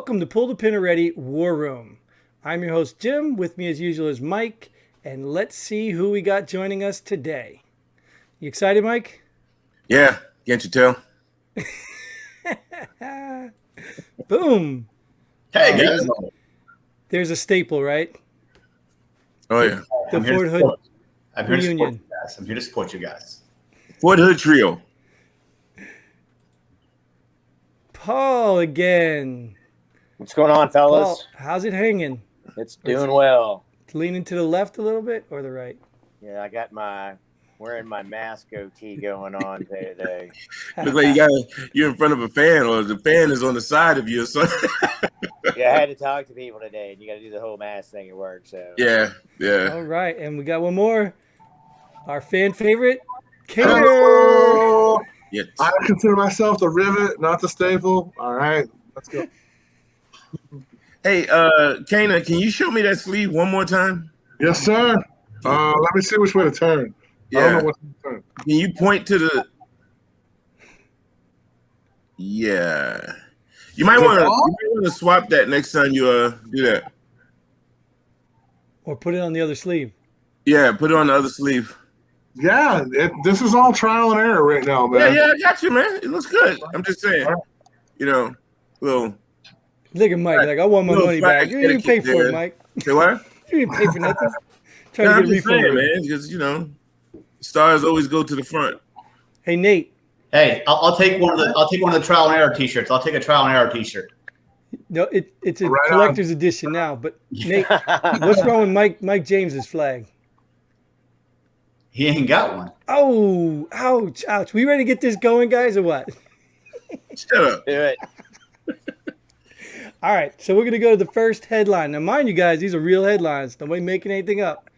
welcome to Pull the Pin Already War Room. I'm your host, Jim. With me as usual is Mike, and let's see who we got joining us today. You excited, Mike? Yeah, can't you tell? Boom. Hey, guys. There's a staple, right? Oh, yeah. The Fort Hood I'm here to support reunion. you guys. I'm here to support you guys. Fort Hood Trio. Paul again. What's going on, Paul, fellas? how's it hanging? It's doing well. Leaning to the left a little bit or the right? Yeah, I got wearing my mask OT going on today. Looks like you're in front of a fan, or the fan is on the side of you or something. Yeah, I had to talk to people today, and you got to do the whole mask thing at work. So Yeah. All right, and we got one more. Our fan favorite, Kaner. Hello. Yes. I consider myself the rivet, not the staple. All right, let's go. Hey, Kana, can you show me that sleeve one more time? Yes, sir. Let me see which way to turn. I don't Yeah. know what to turn. Can you point to the? Yeah. You might want to swap that next time you do that. Or put it on the other sleeve. Yeah, put it on the other sleeve. Yeah, this is all trial and error right now, man. Yeah, I got you, man. It looks good. I'm just saying, little. Look at Mike, like I want my Little money back. flag You didn't pay for there. it, Mike. Say what? You didn't pay for nothing. Trying I'm to get a just refund. saying, man, because stars always go to the front. Hey Nate. Hey, I'll take one of the trial and error T-shirts. I'll take a trial and error T-shirt. No, it's a Right on. collector's edition now. But Nate, what's wrong with Mike James's flag? He ain't got one. Oh, ouch. We ready to get this going, guys, or what? Shut up. do it. All right, so we're going to go to the first headline. Now, mind you guys, these are real headlines. Nobody making anything up.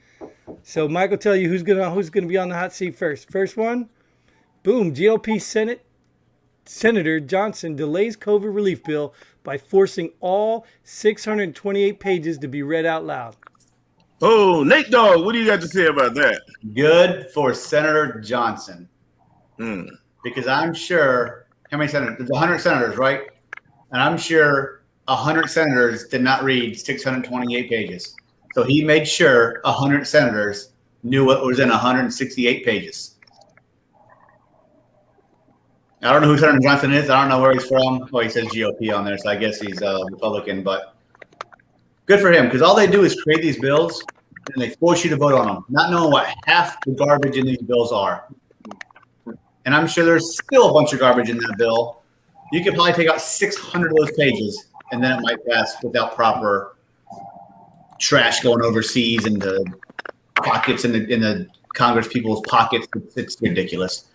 So Mike will tell you who's gonna be on the hot seat first. First one, boom, GOP Senator Johnson delays COVID relief bill by forcing all 628 pages to be read out loud. Oh, Nate Dogg, what do you got to say about that? Good for Senator Johnson. Hmm. Because I'm sure, how many senators? There's 100 senators, right? And I'm sure 100 senators did not read 628 pages. So he made sure 100 senators knew what was in 168 pages. I don't know who Senator Johnson is. I don't know where he's from. Well, he says GOP on there, so I guess he's a Republican. But good for him, because all they do is create these bills, and they force you to vote on them, not knowing what half the garbage in these bills are. And I'm sure there's still a bunch of garbage in that bill. You could probably take out 600 of those pages, and then it might pass without proper trash going overseas into pockets in the Congress people's pockets. It's ridiculous.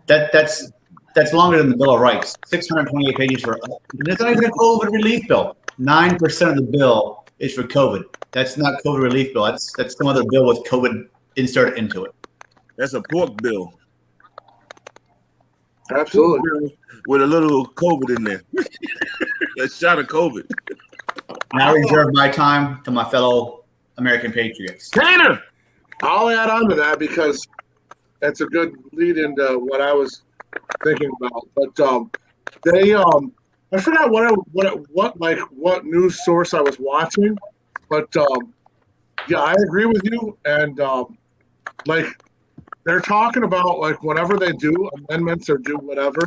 That's longer than the Bill of Rights. 628 pages for it's not even a COVID relief bill. 9% of the bill is for COVID. That's not COVID relief bill. That's some other bill with COVID inserted into it. That's a pork bill. Absolutely. With a little COVID in there. A shot of COVID. Now I reserve my time to my fellow American patriots. Tanner! I'll add on to that because that's a good lead into what I was thinking about. But I forgot what news source I was watching. But yeah, I agree with you. And they're talking about whenever they do amendments or do whatever,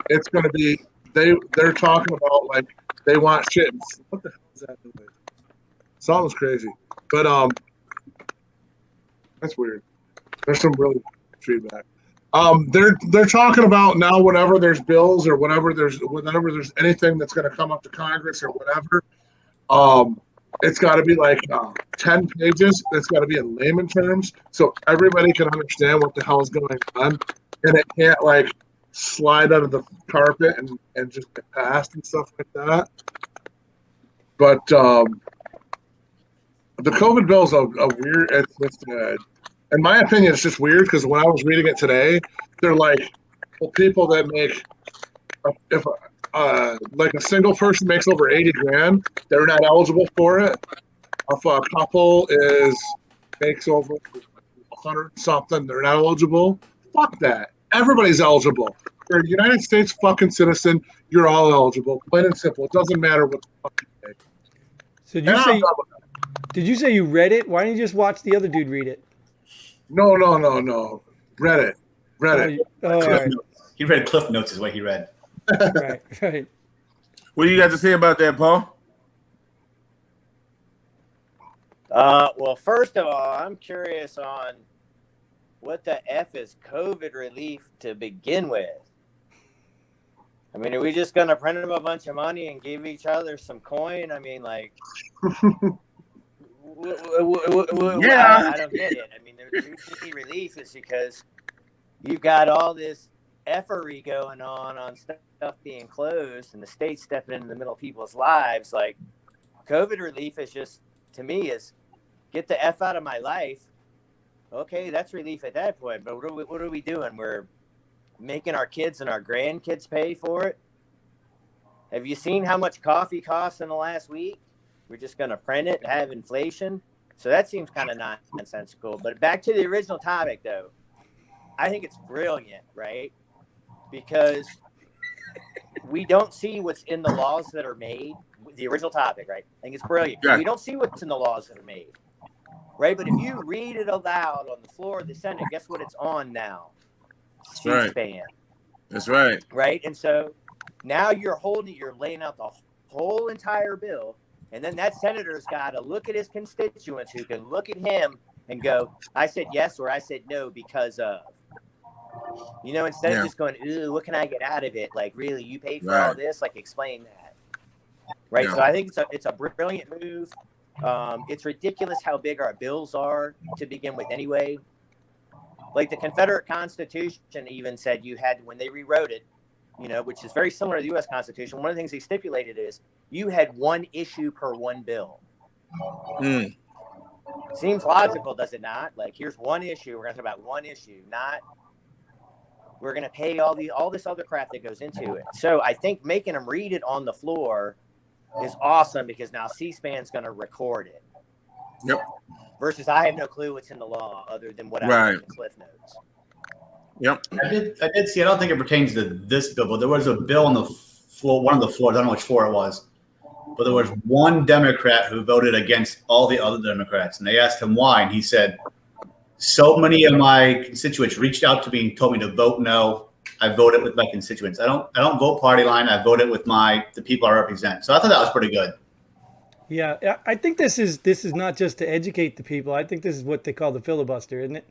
it's going to be they're talking about they want shit. What the hell is that noise? Sounds crazy, but that's weird. There's some really feedback. They're talking about now whenever there's bills or whenever there's anything that's going to come up to Congress or whatever, it's got to be 10 pages. It's got to be in layman terms so everybody can understand what the hell is going on, and it can't slide under the carpet and just get passed and stuff like that. But the COVID bill is a weird. It's in my opinion, it's just weird because when I was reading it today, they're people that make if a single person makes over 80 grand, they're not eligible for it. If a couple makes over 100 something, they're not eligible. Fuck that. Everybody's eligible. you're a United States fucking citizen. You're all eligible, plain and simple. It doesn't matter what the fuck you take. So did And you I'm say done with that. did you say you read it? Why didn't you just watch the other dude read it? No. Reddit. Oh, all right, He read Cliff Notes is what he read. right. What do you got to say about that, Paul? Well, first of all, I'm curious on what the F is COVID relief to begin with. I mean, are we just going to print them a bunch of money and give each other some coin? I mean, like, Yeah. I don't get it. I mean, the reason relief is because you've got all this effery going on stuff being closed and the state stepping into the middle of people's lives. Like, COVID relief is just, to me, is get the F out of my life. Okay, that's relief at that point. But what are we doing? We're making our kids and our grandkids pay for it. Have you seen how much coffee costs in the last week? We're just going to print it and have inflation. So that seems kind of nonsensical. But back to the original topic, though. I think it's brilliant, right? Because we don't see what's in the laws that are made. The original topic, right? I think it's brilliant. Yeah. We don't see what's in the laws that are made, right? But if you read it aloud on the floor of the Senate, guess what it's on now? right. C-SPAN, That's right. right? And so now you're laying out the whole entire bill, and then that senator's got to look at his constituents who can look at him and go, I said yes or I said no because of. You know, instead of just going, ooh, what can I get out of it? Like, really, you paid for all this? Like, explain that. Right? Yeah. So I think it's a brilliant move. It's ridiculous how big our bills are to begin with anyway. Like the Confederate Constitution even said you had, when they rewrote it, you know, which is very similar to the U.S. Constitution, one of the things they stipulated is you had one issue per one bill. Mm. Seems logical, does it not? Like, here's one issue. We're going to talk about one issue, not we're going to pay all this other crap that goes into it. So I think making them read it on the floor is awesome because now C-SPAN's going to record it. Yep. Versus I have no clue what's in the law other than what I Right. read in Cliff Notes. Yep. I did see. I don't think it pertains to this bill, but there was a bill on the floor, one of the floors. I don't know which floor it was, but there was one Democrat who voted against all the other Democrats, and they asked him why, and he said, "So many of my constituents reached out to me and told me to vote no. I voted with my constituents. I don't vote party line. I voted with the people I represent." So I thought that was pretty good. Yeah, I think this is not just to educate the people. I think this is what they call the filibuster, isn't it?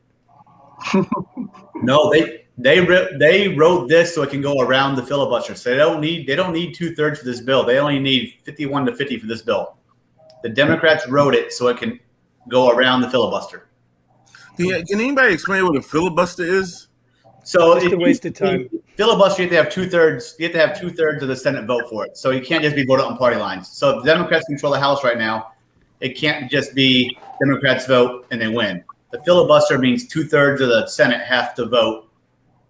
No, they wrote this so it can go around the filibuster. So they don't need 2/3 for this bill. They only need 51 to 50 for this bill. The Democrats wrote it so it can go around the filibuster. Can anybody explain what a filibuster is? So Just a waste of time. Filibuster, you have to have 2/3. You have to have 2/3 of the Senate vote for it. So you can't just be voted on party lines. So if the Democrats control the House right now, it can't just be Democrats vote and they win. The filibuster means 2/3 of the Senate have to vote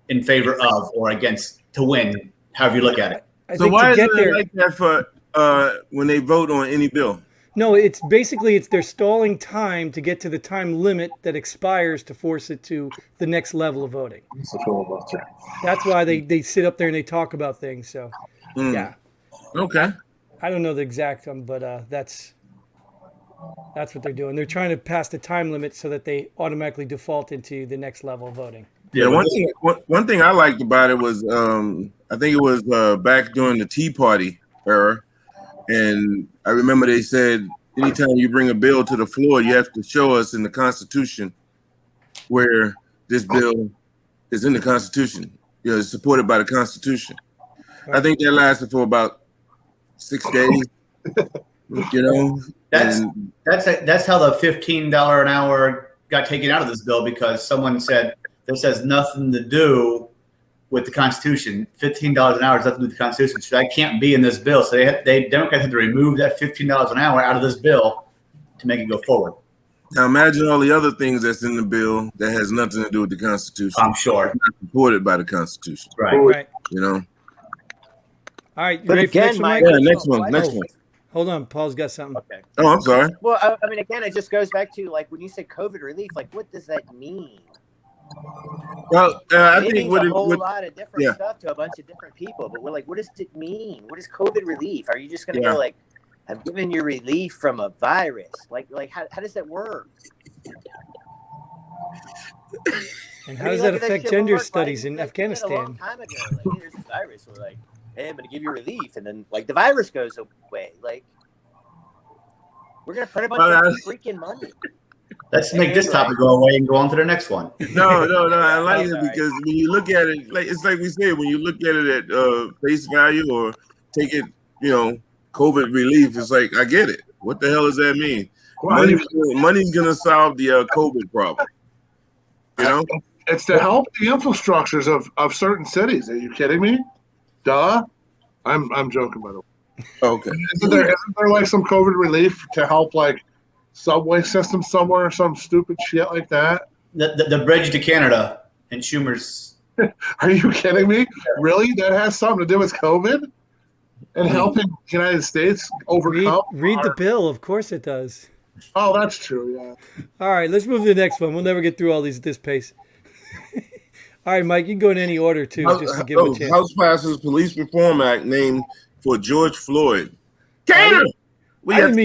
in favor of or against to win, however you look at it. I So think why to is get it there. like that for when they vote on any bill? No, it's basically they're stalling time to get to the time limit that expires to force it to the next level of voting. It's a filibuster. That's why they sit up there and they talk about things. So Mm. yeah, Okay. I don't know the exact but that's what they're doing. They're trying to pass the time limit so that they automatically default into the next level of voting. Yeah, one thing I liked about it was I think it was back during the Tea Party era, and I remember they said anytime you bring a bill to the floor, you have to show us in the Constitution where this bill is in the Constitution. You know, it's supported by the Constitution. I think that lasted for about 6 days. You know, That's how the $15 an hour got taken out of this bill because someone said this has nothing to do with the Constitution. $15 an hour has nothing to do with the Constitution, so that can't be in this bill. So Democrats had to remove that $15 an hour out of this bill to make it go forward. now imagine all the other things that's in the bill that has nothing to do with the Constitution. I'm sure. It's not supported by the Constitution. Right. Right. You know. All right. You But ready for again, next one, my Mike? Yeah, next one. Next one. Hold on, Paul's got something. Okay. Oh, I'm sorry. Well, I mean, again, it just goes back to like when you say COVID relief, like what does that mean? Well, I And it think means what a it whole would. lot of different Yeah. stuff to a bunch of different people. But we're like, what does it mean? What is COVID relief? Are you just going to Yeah. go like, I'm giving you relief from a virus? Like how does that work? And I how mean, does like, that that affect shit gender worked, right? studies in Like, we did a long Afghanistan? time ago. Like, hey, there's a virus. We're like, hey, I'm going to give you relief. And then, like, the virus goes away. Like, we're going to print a bunch Well, of freaking money. Let's make this topic go away and go on to the next one. No. I like I'm it sorry. because when you look at it, like it's like we said, when you look at it at face value or take it, COVID relief, it's like I get it. What the hell does that mean? Well, Money's gonna solve the COVID problem. it's to help the infrastructures of certain cities. Are you kidding me? Duh. I'm joking, by the way. Okay. Isn't there like some COVID relief to help like subway system somewhere or some stupid shit like that? The bridge to Canada and Schumer's. Are you kidding me? Really? That has something to do with COVID and helping the United States overcome? Read the bill. Of course it does. Oh, that's true. Yeah. All right, let's move to the next one. We'll never get through all these at this pace. All right, Mike, you can go in any order too, just to give him a chance. House passes Police Reform Act named for George Floyd. Gator. I didn't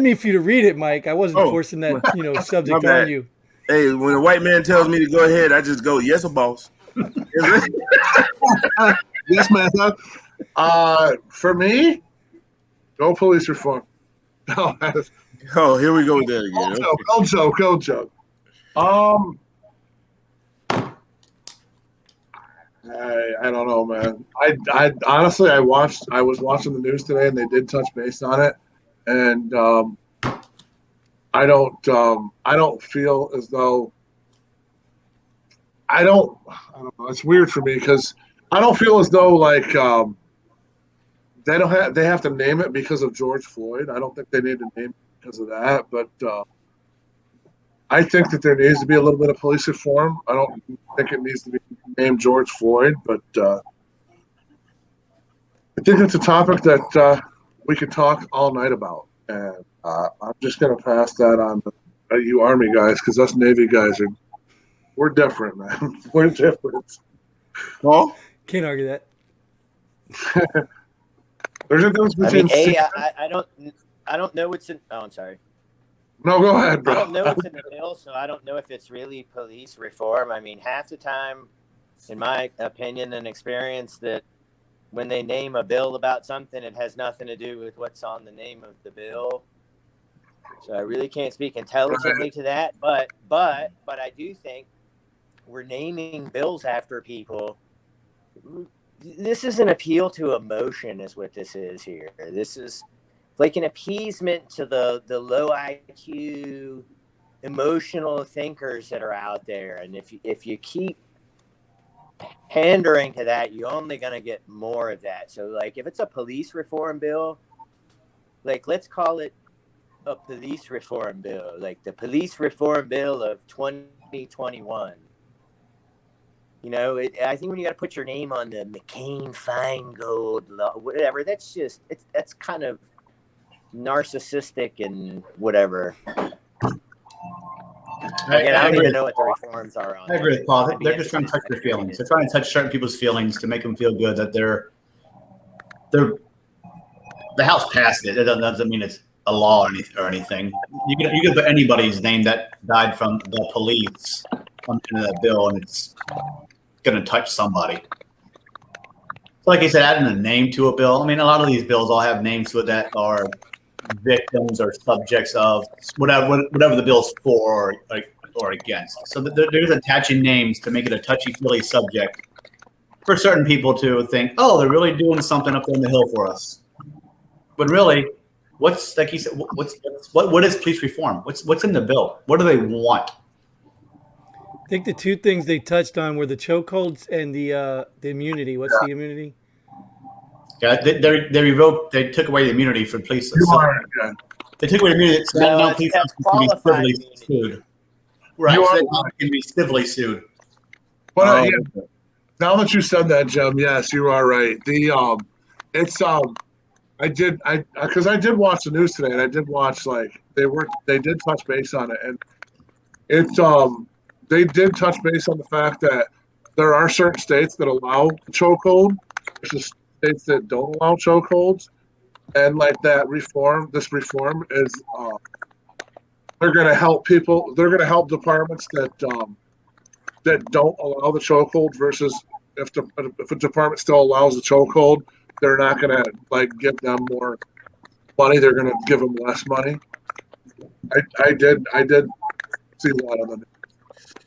mean for you to read it, Mike. I wasn't forcing that, subject bad. on you. Hey, when a white man tells me to go ahead, I just go, yes, boss. Yes, man. For me, go police reform. No, oh, here we go with that again. Go joke. I don't know, man. I honestly, I was watching the news today, and they did touch base on it, and I don't feel as though I don't know. It's weird for me because I don't feel as though like they have to name it because of George Floyd. I don't think they need to name it because of that, but I think that there needs to be a little bit of police reform. I don't think it needs to be named George Floyd, but I think it's a topic that we could talk all night about. And I'm just going to pass that on to you Army guys, because us Navy guys we're different, man. We're different. Paul? Can't argue that. There's a difference between. I don't know what's in. Oh, I'm sorry. No, go ahead, bro. I don't know what's in the bill, so I don't know if it's really police reform. I mean, half the time, in my opinion and experience, that when they name a bill about something, it has nothing to do with what's on the name of the bill. So I really can't speak intelligently to that, but I do think we're naming bills after people. This is an appeal to emotion, is what this is here. This is like an appeasement to the low IQ, emotional thinkers that are out there. And if you keep pandering to that, you're only going to get more of that. So, like, if it's a police reform bill, like, let's call it a police reform bill, like the police reform bill of 2021. I think when you got to put your name on the McCain-Feingold law, whatever, that's kind of narcissistic and whatever. I don't even know what the reforms are on. I agree with Paul. They're just trying to touch their feelings. They're trying to touch certain people's feelings to make them feel good that the House passed it. It doesn't mean it's a law or anything. You can put anybody's name that died from the police into that bill, and it's going to touch somebody. So like I said, adding a name to a bill. I mean, a lot of these bills all have names to it that are victims or subjects of whatever the bill's for or against. So there's attaching names to make it a touchy-feely subject for certain people to think, oh, they're really doing something up there in the hill for us. But really, what's like he said? What is police reform? What's in the bill? What do they want? I think the two things they touched on were the chokeholds and the immunity. What's the immunity? Yeah, they revoked. They took away the immunity for police. They took away the immunity. So now police can be civilly sued. Right, so they can be civilly sued. But now that you said that, Jim, yes, you are right. I did watch the news today, and I did watch they did touch base on it, and it's they did touch base on the fact that there are certain states that allow chokehold versus states that don't allow chokeholds, and like this reform is they're going to help people. They're going to help departments that don't allow the chokehold versus if a department still allows the chokehold, they're not going to like give them more money. They're going to give them less money. I did see that on the.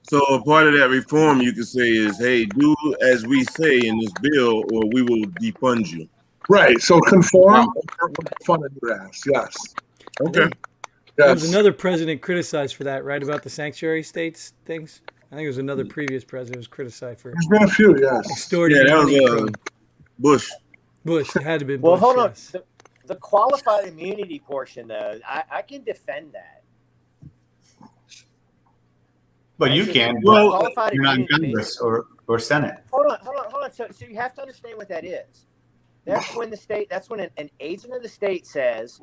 So a part of that reform you could say is, hey, do as we say in this bill, or we will defund you. Right. So conform or fund in your ass. Yes. Okay. There was Yes. another president criticized for that, right? About the sanctuary states things. I think it was another previous president who was criticized for There's been a few. Yes. extorting Yeah, that money was from Bush. Bush. It had to be Bush. Well, hold on. yes. The qualified immunity portion, though, I can defend that. But you can. Well, Qualified You're not in immunity- Congress or Senate. Hold on. So you have to understand what that is. That's when an agent of the state says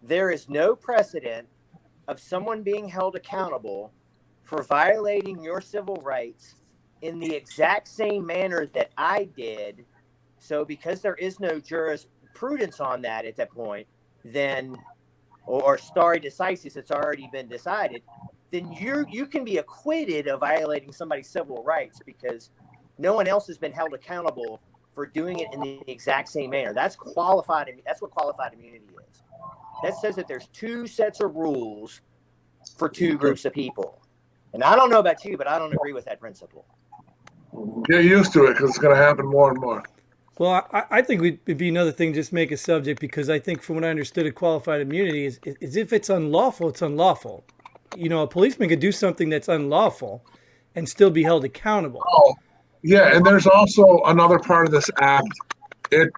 there is no precedent of someone being held accountable for violating your civil rights in the exact same manner that I did. So because there is no jurisprudence on that at that point, then or stare decisis, it's already been decided, then you can be acquitted of violating somebody's civil rights because no one else has been held accountable for doing it in the exact same manner. That's qualified. That's what qualified immunity is. That says that there's two sets of rules for two groups of people. And I don't know about you, but I don't agree with that principle. Get used to it because it's going to happen more and more. Well, I think it'd be another thing just make a subject because I think from what I understood of qualified immunity is if it's unlawful, it's unlawful. You know, a policeman could do something that's unlawful and still be held accountable. Oh, yeah, and there's also another part of this act. It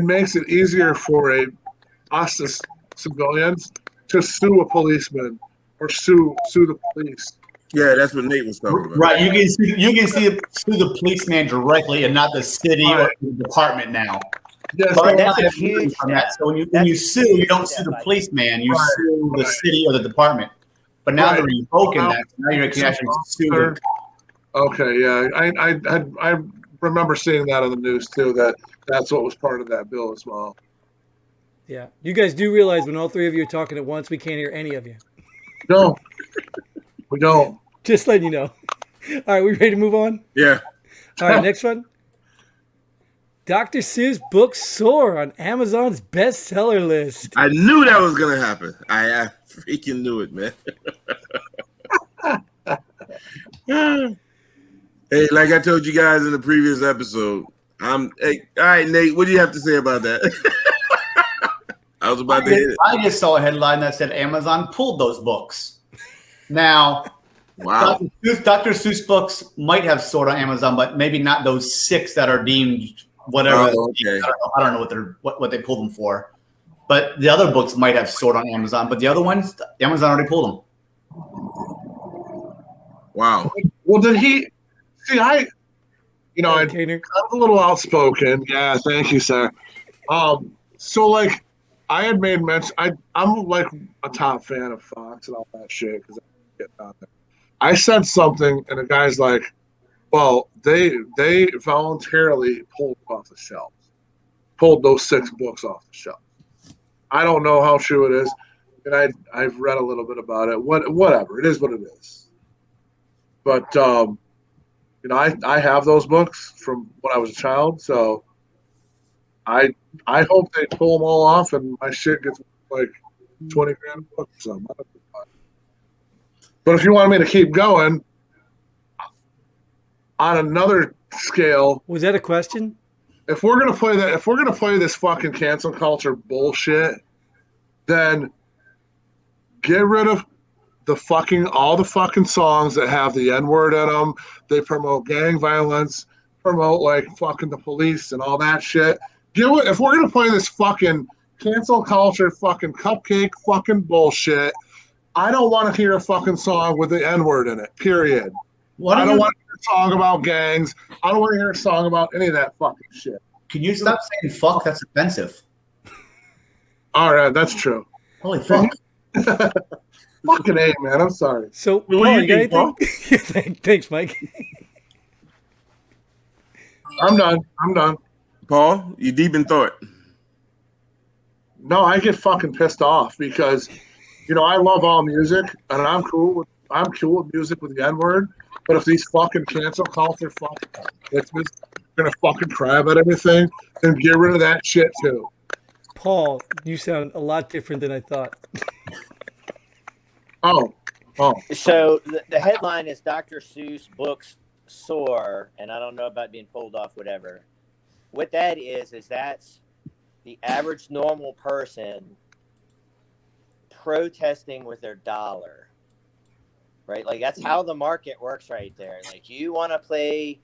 makes it easier for us as civilians to sue a policeman or sue the police. Yeah, that's what Nate was talking about. Right. You can sue the policeman directly and not the city or the department now. Yes, But they- that's a huge From that. step. So when you sue, you don't sue the policeman, you sue the city or the department. But now they're revoking that. So now you can actually sue them. Okay, yeah, I remember seeing that on the news too. That's what was part of that bill as well. Yeah. You guys do realize when all three of you are talking at once, we can't hear any of you. No, we don't. Just letting you know. All right, we ready to move on? Yeah. All right, next one. Dr. Seuss books soar on Amazon's bestseller list. I knew that was going to happen. I freaking knew it, man. Hey, like I told you guys in the previous episode, hey, all right, Nate, what do you have to say about that? I was about to hit it. I just saw a headline that said Amazon pulled those books. Now, Wow. Dr. Seuss books might have sold on Amazon, but maybe not those 6 that are deemed whatever. Oh, okay. I don't know what they pulled them for. But the other books might have sold on Amazon, but the other ones, Amazon already pulled them. Wow. Well, did he see? I'm Kaner. a little outspoken. Yeah, thank you, sir. So like, I had made mention. I'm like a top fan of Fox and all that shit because I get out there. I said something, and the guy's like, "Well, they voluntarily pulled off the shelves, pulled those 6 books off the shelf." I don't know how true it is, and I've read a little bit about it. Whatever, it is what it is. But I have those books from when I was a child, so I hope they pull them all off, and my shit gets like 20 grand a book or something. But if you want me to keep going, on another scale, Was that a question? if we're gonna play this fucking cancel culture bullshit, then get rid of all the fucking songs that have the N-word in them. They promote gang violence, promote like fucking the police and all that shit. If we're gonna play this fucking cancel culture fucking cupcake fucking bullshit, I don't want to hear a fucking song with the N-word in it. Period. I don't want to hear a song about gangs. I don't want to hear a song about any of that fucking shit. Can you stop saying fuck? That's offensive. All right, that's true. Holy fuck. Fucking A, man. I'm sorry. So, Well, what do Paul, you you got think, anything? Thanks, Mike. I'm done. I'm done. Paul? You deep in thought. No, I get fucking pissed off because, I love all music and I'm cool with music with the N word. But if these fucking cancel culture fucking bitches gonna fucking crab at everything, then get rid of that shit too. Paul, you sound a lot different than I thought. Oh, So the headline is Dr. Seuss books soar, and I don't know about being pulled off, whatever. What that is that's the average normal person protesting with their dollar, right? Like that's how the market works right there. Like you want to play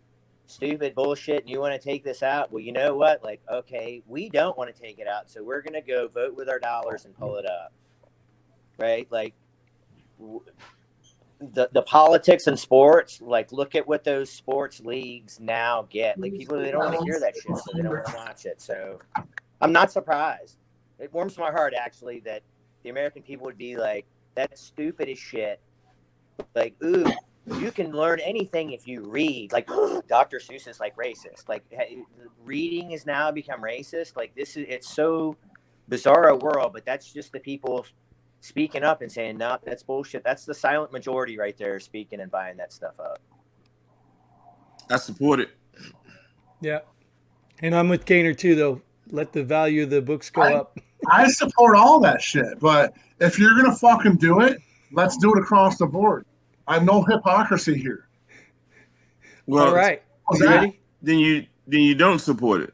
stupid bullshit and you want to take this out. Well, you know what? Like, okay, we don't want to take it out. So we're going to go vote with our dollars and pull it up. Right? Like the politics and sports, like look at what those sports leagues now get. Like people, they don't want to hear that shit. So they don't want to watch it. So I'm not surprised. It warms my heart actually that the American people would be like, that's stupid as shit. Like, ooh, you can learn anything if you read. Like, Dr. Seuss is like racist. Like, reading has now become racist. Like, it's so bizarre a world, but that's just the people speaking up and saying, no, that's bullshit. That's the silent majority right there speaking and buying that stuff up. I support it. Yeah. And I'm with Gaynor too, though. Let the value of the books go up. I support all that shit, but if you're gonna fucking do it, let's do it across the board. I'm no hypocrisy here. Well, All right. What's You that? ready? then you don't support it.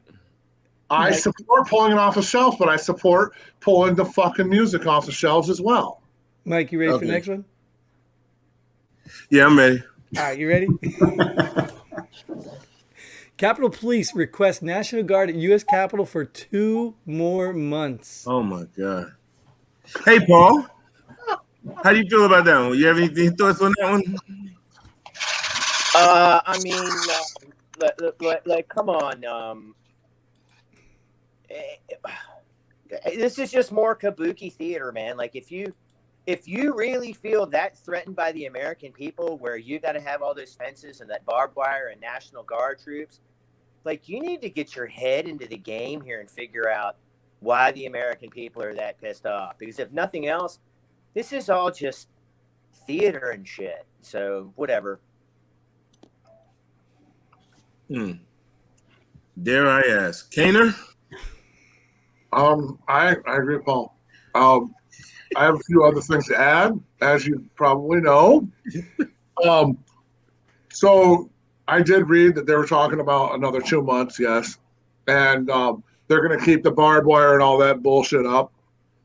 I Mike. support pulling it off the shelf, but I support pulling the fucking music off the shelves as well. Mike, you ready for Okay. the next one? Yeah, I'm ready. All right, you ready? Capitol Police request National Guard at U.S. Capitol for 2 more months. Oh my god. Hey, Paul. How do you feel about that one? You have any thoughts on that one? I mean, like, come on. This is just more kabuki theater, man. Like, if you really feel that threatened by the American people, where you got to have all those fences and that barbed wire and National Guard troops, like, you need to get your head into the game here and figure out why the American people are that pissed off. Because if nothing else, this is all just theater and shit. So whatever. Dare I ask, Kaner? I agree, Paul. I have a few other things to add, as you probably know. So I did read that they were talking about another 2 months, yes, and they're going to keep the barbed wire and all that bullshit up.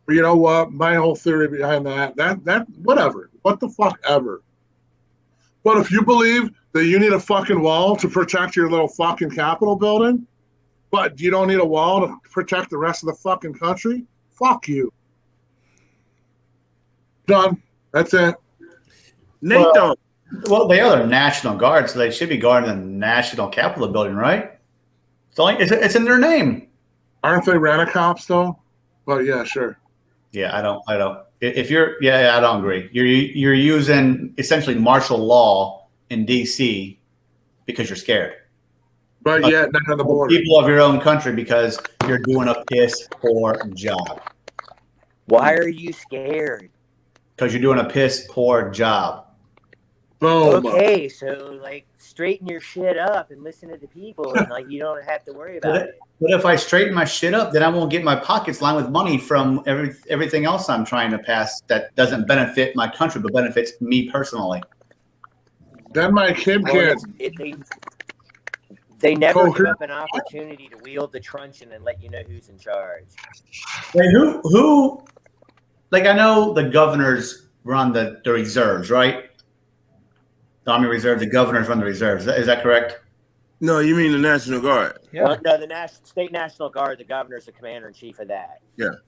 But you know what? My whole theory behind that whatever, what the fuck ever. But if you believe that you need a fucking wall to protect your little fucking Capitol building, but you don't need a wall to protect the rest of the fucking country, fuck you. Done. That's it. Nate, don't. Well, they are the National Guard, so they should be guarding the National Capitol building, right? It's in their name. Aren't they rent-a-cops though? But yeah, sure. Yeah, I don't. If you're, I don't agree. You're using essentially martial law in D.C. because you're scared. But yet, not on the border. People of your own country because you're doing a piss poor job. Why are you scared? Because you're doing a piss poor job. Boom. Okay, so like straighten your shit up and listen to the people, and like you don't have to worry about it. But if I straighten my shit up, then I won't get my pockets lined with money from everything else I'm trying to pass that doesn't benefit my country but benefits me personally. Then my kid Well, can. they never Oh, give up an opportunity to wield the truncheon and let you know who's in charge. Wait, who? Like I know the governors run the reserves, right? The Army Reserve, the governors run the reserves. Is that correct? No, you mean the National Guard. Yeah. Well, no, the State National Guard, the governor's the commander in chief of that.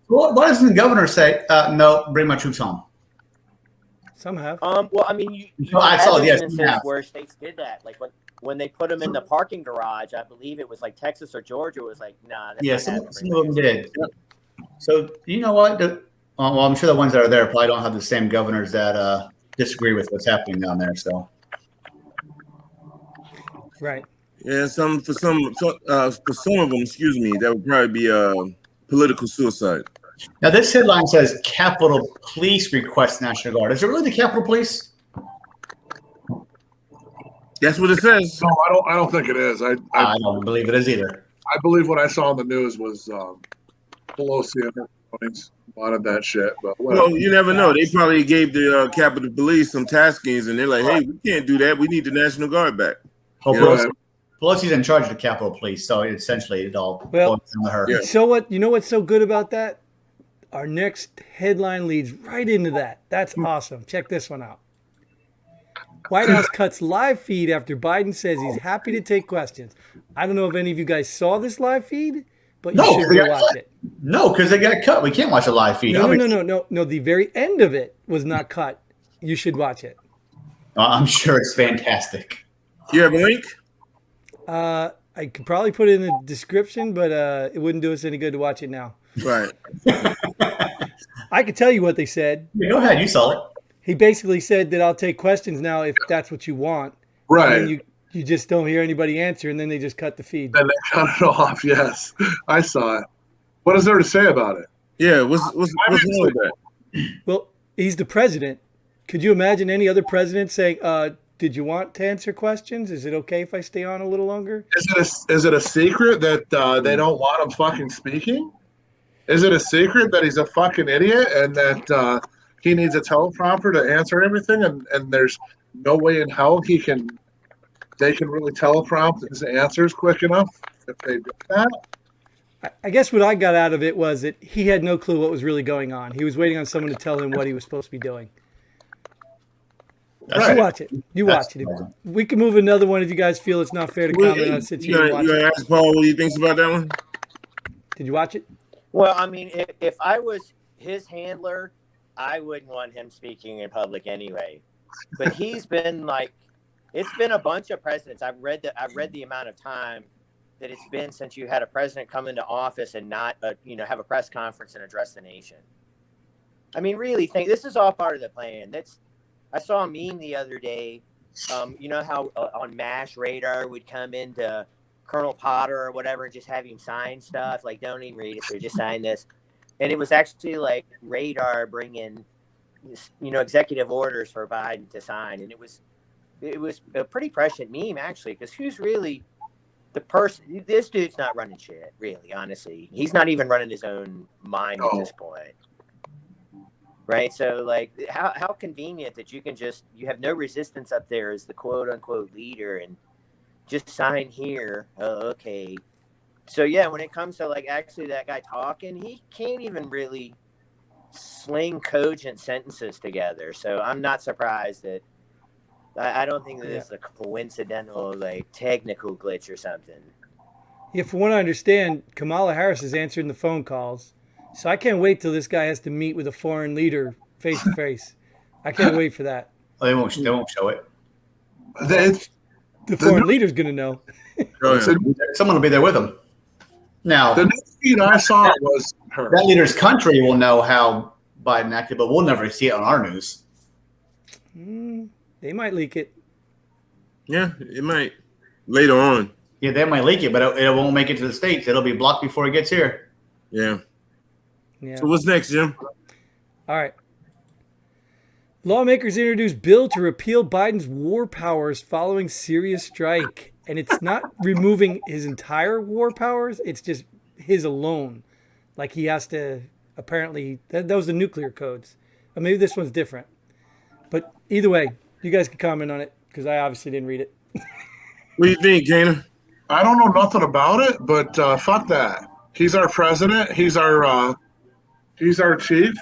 Why doesn't the governor say, no, bring my troops home? Some have. Well, I mean, you I saw, had yes, instances yeah. where states did that. Like when they put them in the parking garage, I believe it was like Texas or Georgia was like, nah. That's Yeah, not some happening. of them did. So you know what? Well, I'm sure the ones that are there probably don't have the same governors that disagree with what's happening down there. So Right. Yeah, for some of them, excuse me, that would probably be political suicide. now this headline says Capitol Police request National Guard. Is it really the Capitol Police? That's what it says. No, I don't think it is. I don't believe it is either. I believe what I saw on the news was Pelosi and her cronies wanted that shit. But whatever. Well, you never know. They probably gave the Capitol Police some taskings, and they're like, "Hey, we can't do that. We need the National Guard back." Oh, You know? Pelosi's in charge of the Capitol Police, so essentially it all Well, goes to her. Yeah. So what? You know what's so good about that? Our next headline leads right into that. That's awesome. Check this one out. White House cuts live feed after Biden says he's happy to take questions. I don't know if any of you guys saw this live feed, but you No, should go watch it. No, because they got cut. We can't watch a live feed. No. The very end of it was not cut. You should watch it. I'm sure it's fantastic. You have a link? I could probably put it in the description, but it wouldn't do us any good to watch it now. Right. I could tell you what they said. Yeah, go ahead. You saw it. He basically said that I'll take questions now if that's what you want. Right. And then you just don't hear anybody answer, and then they just cut the feed. And they cut it off. Yes, I saw it. What is there to say about it? Yeah. What's wrong with that? Well, he's the president. Could you imagine any other president saying, did you want to answer questions? Is it okay if I stay on a little longer? Is it a secret that they don't want him fucking speaking? Is it a secret that he's a fucking idiot and that he needs a teleprompter to answer everything, and there's no way in hell they can really teleprompt his answers quick enough if they do that? I guess what I got out of it was that he had no clue what was really going on. He was waiting on someone to tell him what he was supposed to be doing. That's You watch it. That's Watch it. We can move another one if you guys feel it's not fair to comment on it since you didn't watch You it. gonna ask Paul what he thinks about that one? Did you watch it? Well, I mean, if I was his handler, I wouldn't want him speaking in public anyway. But he's been like, it's been a bunch of presidents. I've read the amount of time that it's been since you had a president come into office and not, have a press conference and address the nation. I mean, really think this is all part of the plan. I saw a meme the other day. You know how on MASH Radar would come into Colonel Potter or whatever and just have him sign stuff, like don't even read it, so just sign this. And it was actually like Radar bringing, executive orders for Biden to sign, and it was a pretty prescient meme actually, because who's really the person? This dude's not running shit, really. Honestly, he's not even running his own mind at this point. Right. So like how convenient that you have no resistance up there as the quote unquote leader and just sign here. Oh, okay. So yeah, when it comes to like actually that guy talking, he can't even really sling cogent sentences together. So I'm not surprised that I don't think that it's a coincidental like technical glitch or something. Yeah, from what I understand, Kamala Harris is answering the phone calls. So I can't wait till this guy has to meet with a foreign leader face to face. I can't wait for that. Oh, they won't show it. The foreign leader's going to know. Someone will be there with him. Now, The news feed I saw was her. that leader's country will know how Biden acted, but we'll never see it on our news. They might leak it. Yeah, it might later on. Yeah, they might leak it, but it won't make it to the States. It'll be blocked before it gets here. Yeah. Yeah. So what's next, Jim? All right. Lawmakers introduce bill to repeal Biden's war powers following Syria strike. And it's not removing his entire war powers. It's just his alone. Like he has to apparently, that was the nuclear codes. Or maybe this one's different. But either way, you guys can comment on it because I obviously didn't read it. What do you think, Kana? I don't know nothing about it, but fuck that. He's our president. He's our chief.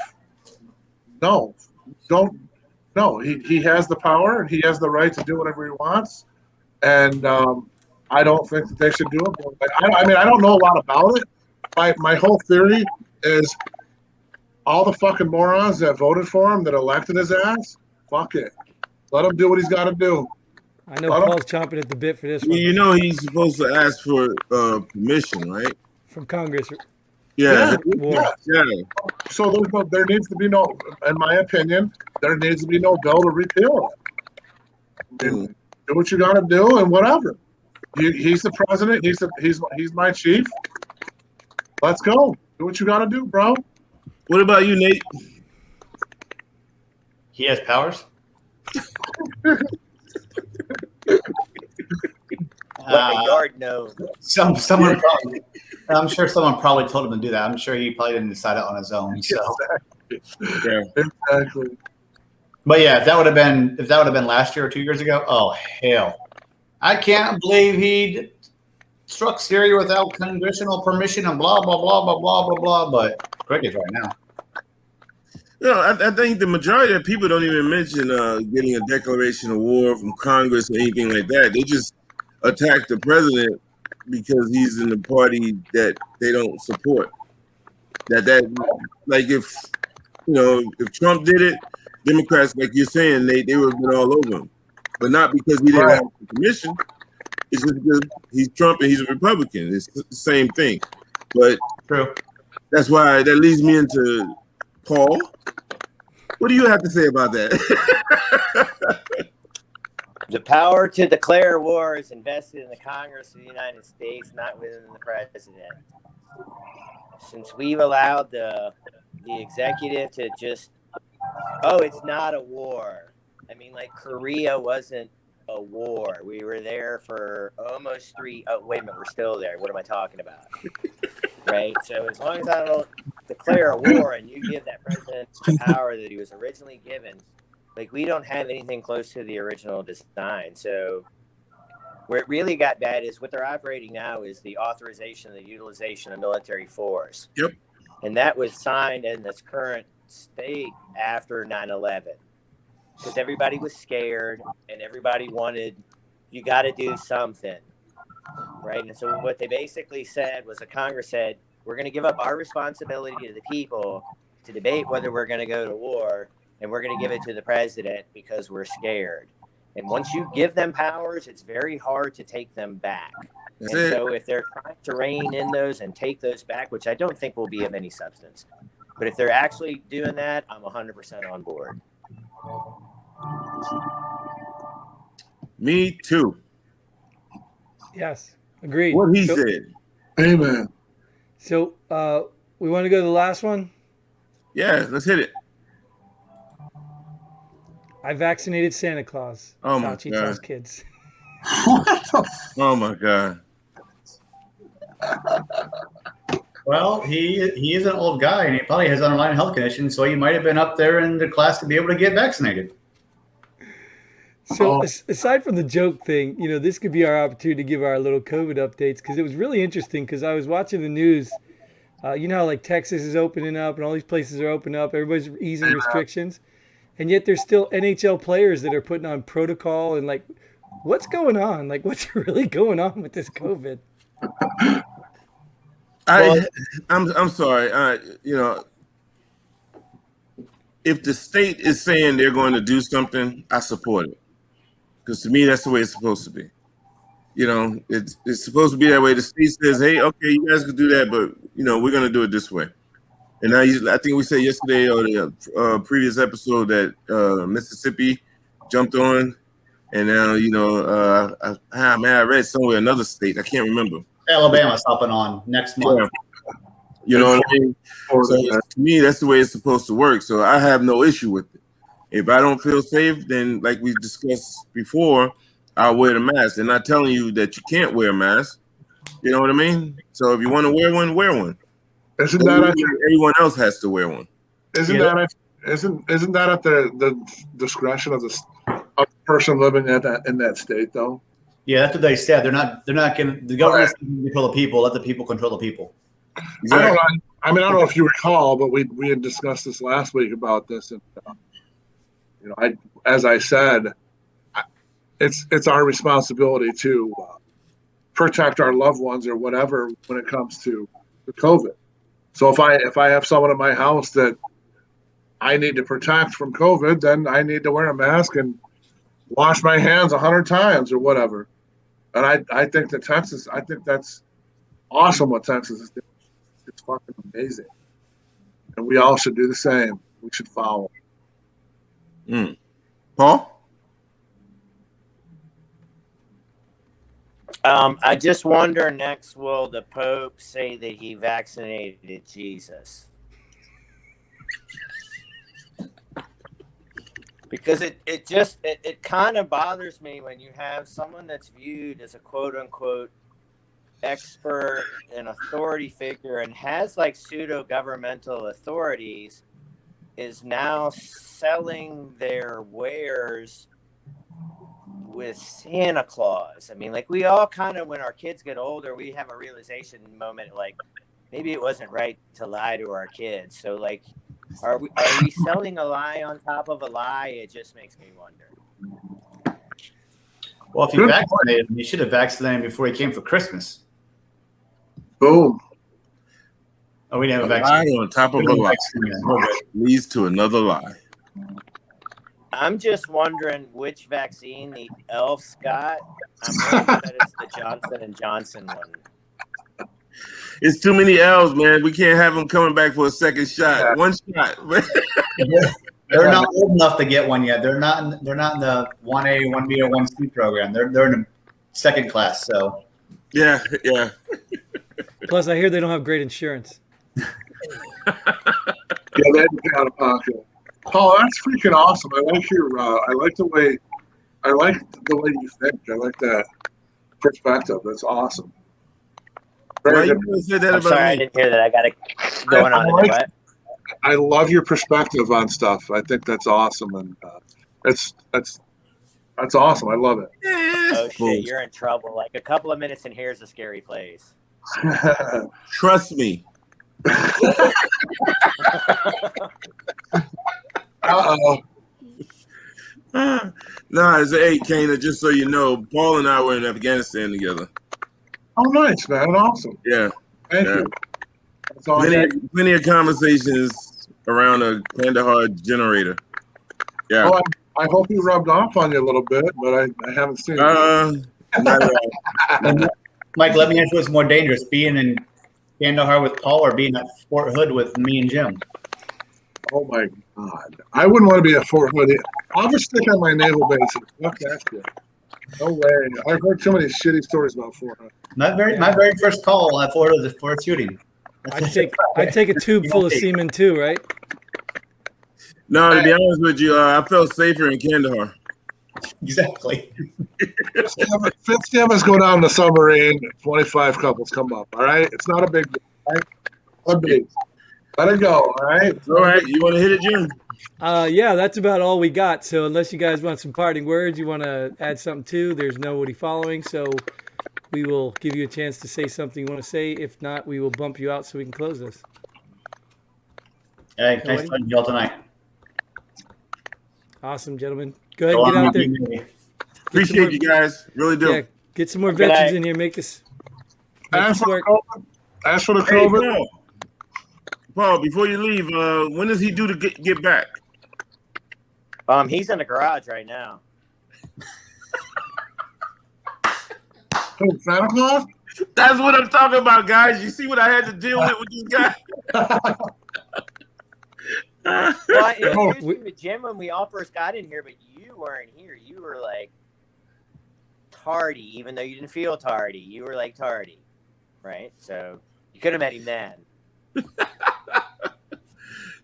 No, don't. No, he has the power and he has the right to do whatever he wants. And I don't think that they should do it. I mean, I don't know a lot about it. My whole theory is all the fucking morons that voted for him, that elected his ass, fuck it. Let him do what he's got to do. I know Paul's chomping at the bit for this one. You know he's supposed to ask for permission, right? From Congress. Yeah, War. yeah. So there needs to be no, in my opinion, there needs to be no bill to repeal it. Mm. Do what you got to do and whatever. He's the president. He's my chief. Let's go. Do what you got to do, bro. What about you, Nate? He has powers. Like a yard gnome. Someone probably. I'm sure someone probably told him to do that. I'm sure he probably didn't decide it on his own. So, Yeah. Exactly. but yeah, if that would have been last year or 2 years ago, oh hell, I can't believe he struck Syria without congressional permission and blah blah blah blah blah blah blah. But crickets right now. I think the majority of people don't even mention getting a declaration of war from Congress or anything like that. They just attack the president because he's in the party that they don't support. That like if Trump did it, Democrats, like you're saying, they would have been all over him, but not because he didn't have the permission. It's just because he's Trump and he's a Republican. It's the same thing. But True. that's why that leads me into Paul. What do you have to say about that? The power to declare war is invested in the Congress of the United States, not within the president. Since we've allowed the executive to just, it's not a war. I mean, like Korea wasn't a war. We were there for almost wait a minute, we're still there. What am I talking about? Right? So as long as I don't declare a war and you give that president the power that he was originally given, like we don't have anything close to the original design. So where it really got bad is what they're operating now is the authorization and the utilization of military force. Yep. And that was signed in its current state after 9/11 because everybody was scared and everybody wanted, you got to do something. Right. And so what they basically said was the Congress said, we're going to give up our responsibility to the people to debate whether we're going to go to war. And we're going to give it to the president because we're scared. And once you give them powers, it's very hard to take them back. And so if they're trying to rein in those and take those back, which I don't think will be of any substance, but if they're actually doing that, I'm 100% on board. Me too. Yes, agreed. What he said. Amen. So we want to go to the last one. Yeah, let's hit it. I vaccinated Santa Claus. Oh my Fauci God. tells kids. Oh my God. Well, he is an old guy and he probably has underlying health conditions, so he might have been up there in the class to be able to get vaccinated. So aside from the joke thing, this could be our opportunity to give our little COVID updates because it was really interesting because I was watching the news. You know how like Texas is opening up and all these places are opening up. Everybody's easing restrictions. And yet there's still NHL players that are putting on protocol and like, what's going on? Like, what's really going on with this COVID? I'm sorry. If the state is saying they're going to do something, I support it. Because to me, that's the way it's supposed to be. It's supposed to be that way. The state says, hey, okay, you guys can do that, but, we're going to do it this way. And I think we said yesterday or the previous episode that Mississippi jumped on. And now, I read somewhere another state. I can't remember. Alabama's hopping on next month. Yeah. You know what I mean? So to me, that's the way it's supposed to work. So I have no issue with it. If I don't feel safe, then like we discussed before, I'll wear the mask. They're not telling you that you can't wear a mask. You know what I mean? So if you want to wear one, wear one. Isn't that everyone else has to wear one? Isn't that at the discretion of the person living in that state though? Yeah, that's what they said. They're not going. The government control the people. Let the people control the people. Exactly. I don't know if you recall, but we had discussed this last week about this, and as I said, it's our responsibility to protect our loved ones or whatever when it comes to the COVID. So if I have someone in my house that I need to protect from COVID, then I need to wear a mask and wash my hands 100 times or whatever. And I think I think that's awesome what Texas is doing. It's fucking amazing. And we all should do the same. We should follow. Paul? I just wonder next, will the Pope say that he vaccinated Jesus? Because it kind of bothers me when you have someone that's viewed as a quote unquote expert and authority figure and has like pseudo governmental authorities is now selling their wares with Santa Claus. I mean, like we all kind of, when our kids get older, we have a realization moment, like maybe it wasn't right to lie to our kids. So like, are we selling a lie on top of a lie? It just makes me wonder. Well, if you vaccinated him, you should have vaccinated him before he came for Christmas. Boom. Oh, we didn't have a Lie vaccine. on top of a lie leads to another lie. I'm just wondering which vaccine the elves got. I'm wondering that it's the Johnson and Johnson one. It's too many L's, man. We can't have them coming back for a second shot. One shot. They're not old enough to get one yet. They're not in the 1A, 1B, or 1C program. They're in the second class. So yeah. Plus, I hear they don't have great insurance. Yeah, they'd be out of pocket. Paul, that's freaking awesome. I like the way you think. I like that perspective. That's awesome. Why Very you good. gonna say that I'm about sorry, I me? didn't hear that. I got it going on in the what? I love your perspective on stuff. I think that's awesome, and that's awesome. I love Oh Bull. shit, you're in trouble. Like a couple of minutes and here's a scary place. it. Trust me. Uh-oh. Nah, it's an 8, Kana. Just so you know, Paul and I were in Afghanistan together. Oh, nice, man. Awesome. Yeah. Thank Yeah. you. That's all I Plenty, got. plenty of conversations around a Kandahar generator. Yeah. Oh, I hope he rubbed off on you a little bit, but I haven't seen it. Not at all. Mike, let me ask you what's more dangerous: being in Kandahar with Paul, or being at Fort Hood with me and Jim? Oh my God. I wouldn't want to be at Fort Hood. I'll just stick on my naval base. Fuck that shit. No way. I've heard so many shitty stories about Fort Hood. My very first call at Fort Hood was for a shooting. I'd take a tube full of semen too, right? No, to be honest with you, I felt safer in Kandahar. Exactly. Fifth Stamens go down the submarine. 25 couples come up. All right. It's not a big deal. All right? Not big. Let it go. All right. All right, you want to hit it, Jim? Yeah, that's about all we got. So unless you guys want some parting words, you want to add something too, there's nobody following. So we will give you a chance to say something you want to say. If not, we will bump you out so we can close this. Hey, thanks for y'all tonight. Awesome, gentlemen. Go ahead and get out there. Appreciate you guys. Really do. Yeah, get some more Good veterans night. in here. Make this As for work. the Hey, COVID, Paul, before you leave, when does he do to get back? He's in the garage right now. Santa Claus? That's what I'm talking about, guys. You see what I had to deal with this guy? Well, I introduced we- you to Jim when we all first got in here, but you weren't here. You were like tardy, even though you didn't feel tardy. You were like tardy, right? So you could have met him then.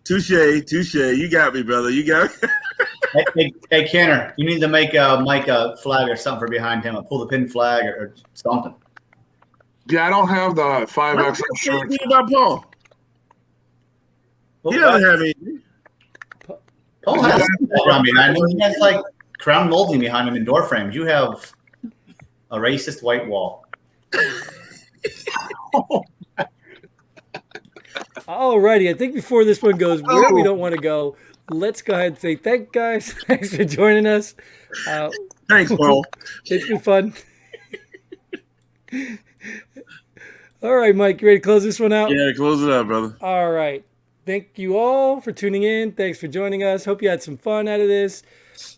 Touche. You got me, brother. You got me. Hey, Kenner, you need to make Mike a flag or something for behind him, a pull the pin flag or something. Yeah, I don't have the 5XL What shirt. do you about Paul? He doesn't have anything. Paul has a background behind him. He has like crown molding behind him in door frames. You have a racist white wall. Alrighty, I think before this one goes where we don't want to go, let's go ahead and say thank guys. Thanks for joining us. Thanks, Paul. It's been fun. All right, Mike, you ready to close this one out? Yeah, close it up, brother. All right. Thank you all for tuning in. Thanks for joining us. Hope you had some fun out of this.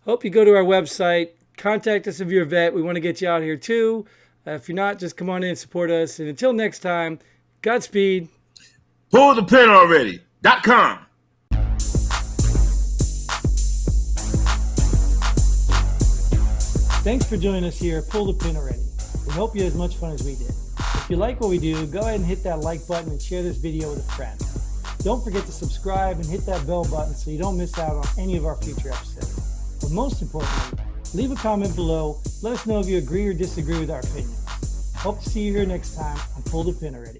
Hope you go to our website. Contact us if you're a vet. We want to get you out here too. If you're not, just come on in and support us. And until next time, Godspeed. pullthepinalready.com. Thanks for joining us here at Pull the Pin Already. We hope you had as much fun as we did. If you like what we do, go ahead and hit that like button and share this video with a friend. Don't forget to subscribe and hit that bell button so you don't miss out on any of our future episodes. But most importantly, leave a comment below. Let us know if you agree or disagree with our opinions. Hope to see you here next time on Pull the Pin Already.